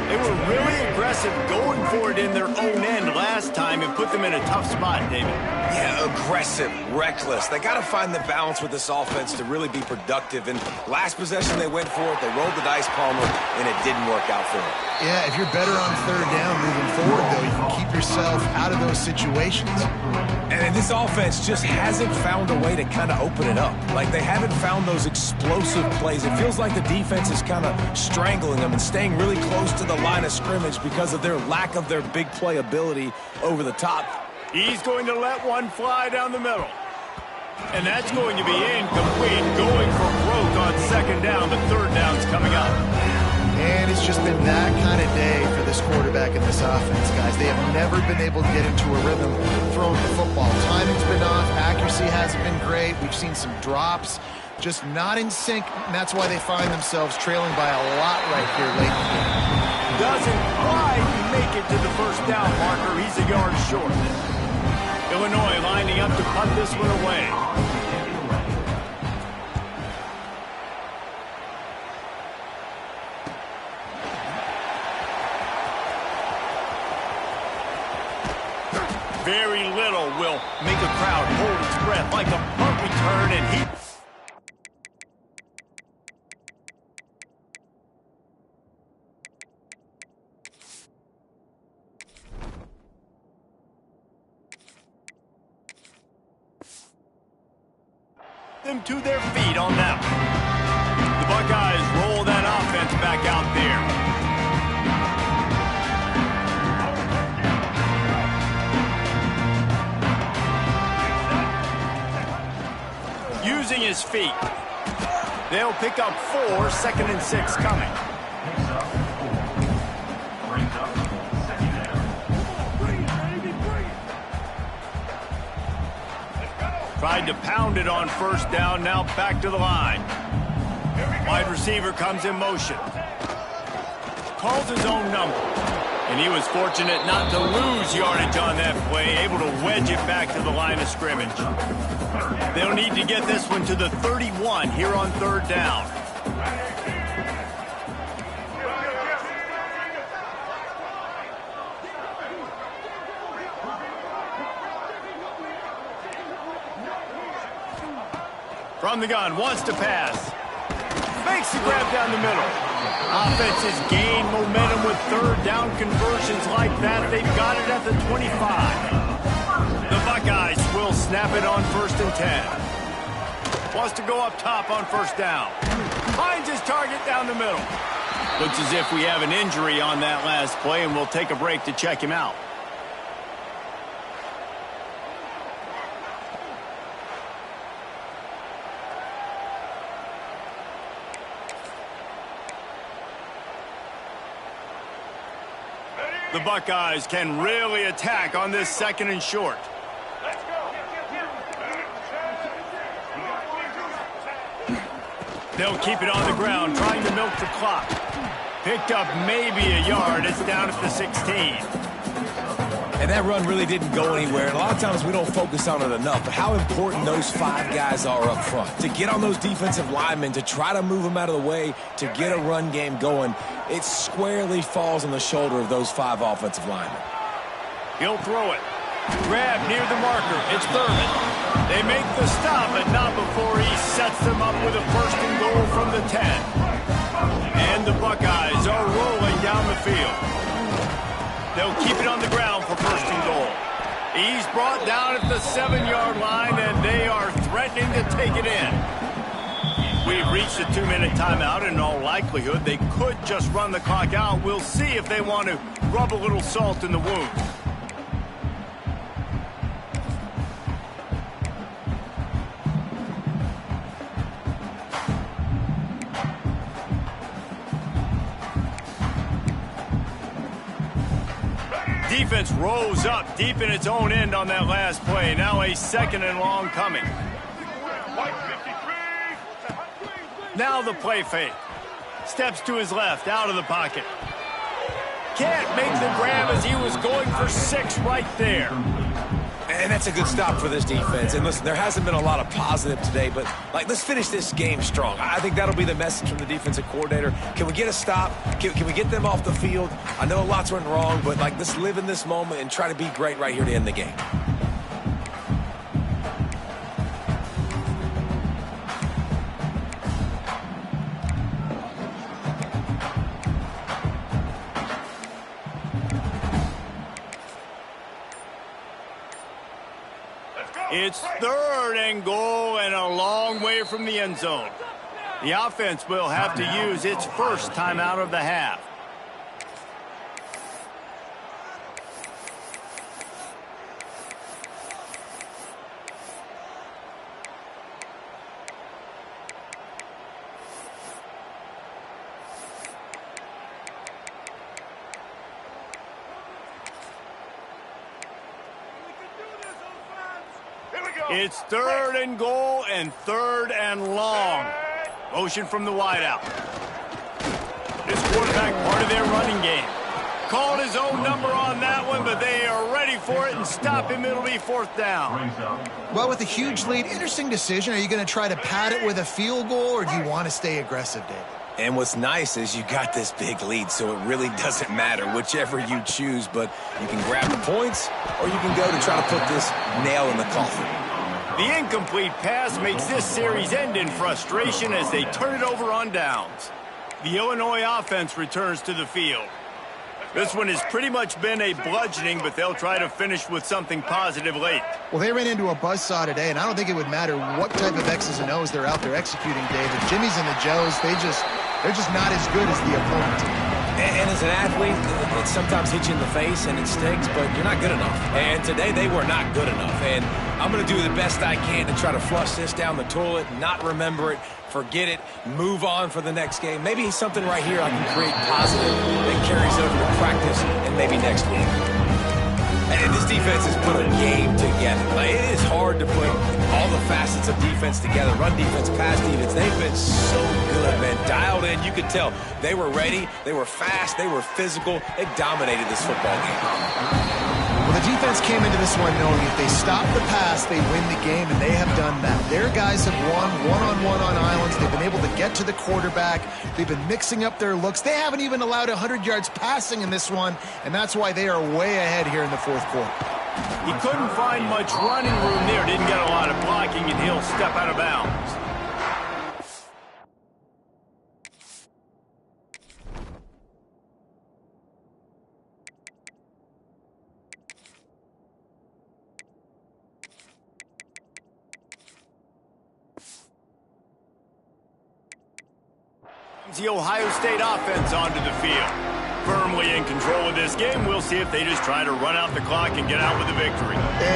They were really aggressive going for it in their own end last time and put them in a tough spot, David. Yeah, aggressive, reckless. They got to find the balance with this offense to really be productive. And last possession they went for it, they rolled the dice, Palmer, and it didn't work out for them. Yeah, if you're better on third down moving forward, though, you can keep yourself out of those situations. And this offense just hasn't found a way to kind of open it up. Like, they haven't found those explosive plays. It feels like the defense is kind of strangling them and staying really close to the line of scrimmage because of their lack of their big play ability over the top. He's going to let one fly down the middle. And that's going to be incomplete. Going for broke on second down. The third down's coming up. And it's just been that kind of day for this quarterback and this offense, guys. They have never been able to get into a rhythm throwing the football. Timing's been off. Accuracy hasn't been great. We've seen some drops. Just not in sync, and that's why they find themselves trailing by a lot right here late in the game. Doesn't quite make it to the first down marker. He's a yard short. Illinois lining up to punt this one away. Very little will make a crowd hold its breath like a punt return, and he... them to their feet on that one. The Buckeyes roll that offense back out there. Using his feet. They'll pick up 4, 2nd and 6 coming. Tried to pound it on first down, now back to the line. Wide receiver comes in motion. Calls his own number. And he was fortunate not to lose yardage on that play, able to wedge it back to the line of scrimmage. They'll need to get this one to the 31 here on third down. From the gun, wants to pass. Makes the grab down the middle. Offense has gained momentum with third down conversions like that. They've got it at the 25. The Buckeyes will snap it on 1st and 10. Wants to go up top on first down. Finds his target down the middle. Looks as if we have an injury on that last play, and we'll take a break to check him out. The Buckeyes can really attack on this 2nd and short. They'll keep it on the ground, trying to milk the clock. Picked up maybe a yard. It's down at the 16. And that run really didn't go anywhere. And a lot of times we don't focus on it enough, but how important those 5 guys are up front. To get on those defensive linemen, to try to move them out of the way, to get a run game going, it squarely falls on the shoulder of those 5 offensive linemen. He'll throw it. Grab near the marker. It's Thurman. They make the stop, but not before he sets them up with a 1st and goal from the 10. And the Buckeyes are rolling down the field. They'll keep it on the ground for 1st and goal. He's brought down at the 7-yard line, and they are threatening to take it in. We've reached the 2-minute timeout. In all likelihood, they could just run the clock out. We'll see if they want to rub a little salt in the wound. Defense rose up deep in its own end on that last play. Now a second and long coming. Now the play fake. Steps to his left, out of the pocket. Can't make the grab as he was going for 6 right there. And that's a good stop for this defense. And listen, there hasn't been a lot of positive today, but let's finish this game strong. I think that'll be the message from the defensive coordinator. Can we get a stop? Can we get them off the field? I know lots went wrong, but let's live in this moment and try to be great right here to end the game. It's 3rd and goal and a long way from the end zone. The offense will have to use its first timeout of the half. It's 3rd and goal and 3rd and long. Motion from the wideout. This quarterback part of their running game. Called his own number on that one, but they are ready for it and stop him. It'll be 4th down. Well, with a huge lead, interesting decision. Are you going to try to pad it with a field goal, or do you want to stay aggressive, David? And what's nice is you got this big lead, so it really doesn't matter whichever you choose, but you can grab the points or you can go to try to put this nail in the coffin. The incomplete pass makes this series end in frustration as they turn it over on downs. The Illinois offense returns to the field. This one has pretty much been a bludgeoning, but they'll try to finish with something positive late. Well, they ran into a buzzsaw today, and I don't think it would matter what type of X's and O's they're out there executing, David. Jimmy's and the Joes, they're just not as good as the opponent. And as an athlete, it sometimes hits you in the face and it stinks, but you're not good enough. And today they were not good enough. And I'm going to do the best I can to try to flush this down the toilet, not remember it, forget it, move on for the next game. Maybe something right here I can create positive that carries over to practice and maybe next week. And this defense has put a game together. It is hard to put all the facets of defense together. Run defense, pass defense. They've been so good, man. Dialed in. You could tell they were ready. They were fast. They were physical. They dominated this football game. Well, the defense came into this one knowing if they stop the pass, they win the game, and they have done that. Their guys have won one-on-one on islands. They've been able to get to the quarterback. They've been mixing up their looks. They haven't even allowed 100 yards passing in this one, and that's why they are way ahead here in the 4th quarter. He couldn't find much running room there. Didn't get a lot of blocking, and he'll step out of bounds. The Ohio State offense onto the field. Firmly in control of this game. We'll see if they just try to run out the clock and get out with a victory.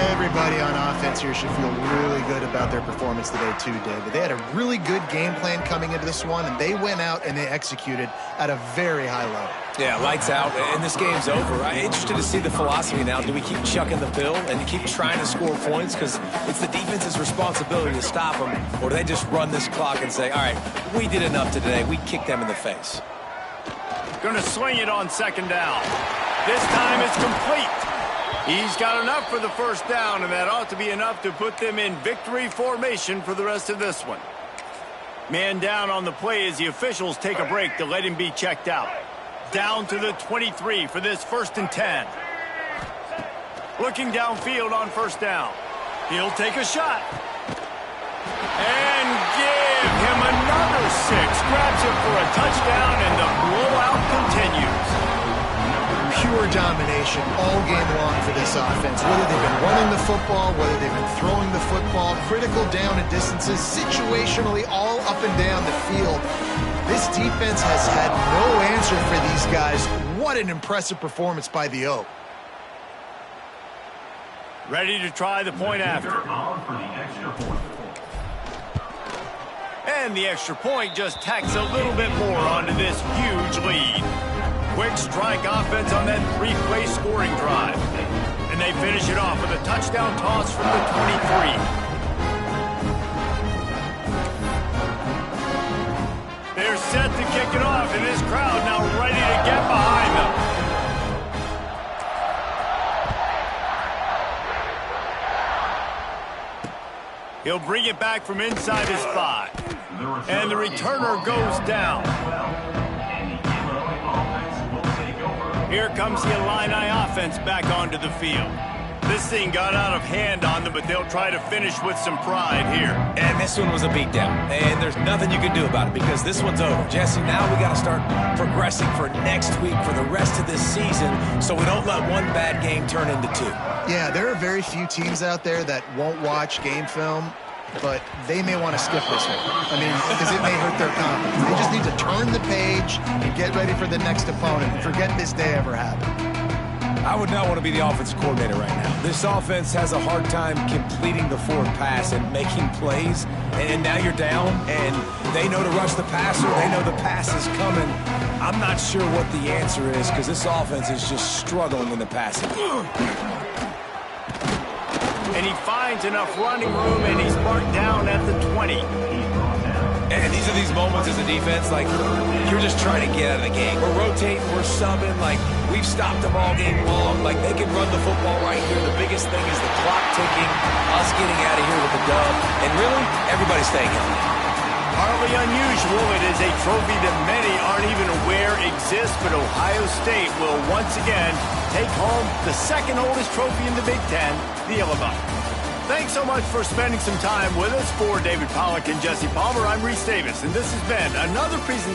Everybody on offense here should feel really good about their performance today too, David. They had a really good game plan coming into this one, and they went out and they executed at a very high level. Yeah, lights out, and this game's over. I'm interested to see the philosophy now. Do we keep chucking the pill and keep trying to score points because it's the defense's responsibility to stop them, or do they just run this clock and say, all right, we did enough today. We kicked them in the face. Going to swing it on 2nd down. This time it's complete. He's got enough for the 1st down, and that ought to be enough to put them in victory formation for the rest of this one. Man down on the play as the officials take a break to let him be checked out. Down to the 23 for this 1st and 10. Looking downfield on 1st down. He'll take a shot. And give him another 6. Grabs it for a touchdown, and the blowout continues. Pure domination. situation all game long for this offense. Whether they've been running the football, whether they've been throwing the football, critical down and distances, situationally all up and down the field. This defense has had no answer for these guys. What an impressive performance by the O. Ready to try the point after. On for the extra point. And the extra point just tacks a little bit more onto this huge lead. Quick strike offense on that three-play scoring drive. And they finish it off with a touchdown toss from the 23. They're set to kick it off, and this crowd now ready to get behind them. He'll bring it back from inside his 5. And the returner goes down. Here comes the Illini offense back onto the field. This thing got out of hand on them, but they'll try to finish with some pride here. And this one was a beatdown, and there's nothing you can do about it because this one's over. Jesse, now we got to start progressing for next week for the rest of this season so we don't let one bad game turn into 2. Yeah, there are very few teams out there that won't watch game film, but they may want to skip this one. I mean, because it may hurt their confidence. They just need to turn the page and get ready for the next opponent and forget this day ever happened. I would not want to be the offensive coordinator right now. This offense has a hard time completing the forward pass and making plays, and now you're down, and they know to rush the passer. They know the pass is coming. I'm not sure what the answer is because this offense is just struggling in the passing. And he finds enough running room, and he's marked down at the 20. And these are these moments as a defense, like, you're just trying to get out of the game. We're rotating, we're subbing, like, we've stopped them all game long. Like, they can run the football right here. The biggest thing is the clock ticking, us getting out of here with the dub, and really, everybody's staying healthy. Hardly unusual. It is a trophy that many aren't even aware exists, but Ohio State will once again take home the second oldest trophy in the Big Ten, the Illinois. Thanks so much for spending some time with us. For David Pollack and Jesse Palmer, I'm Reese Davis, and this has been another presentation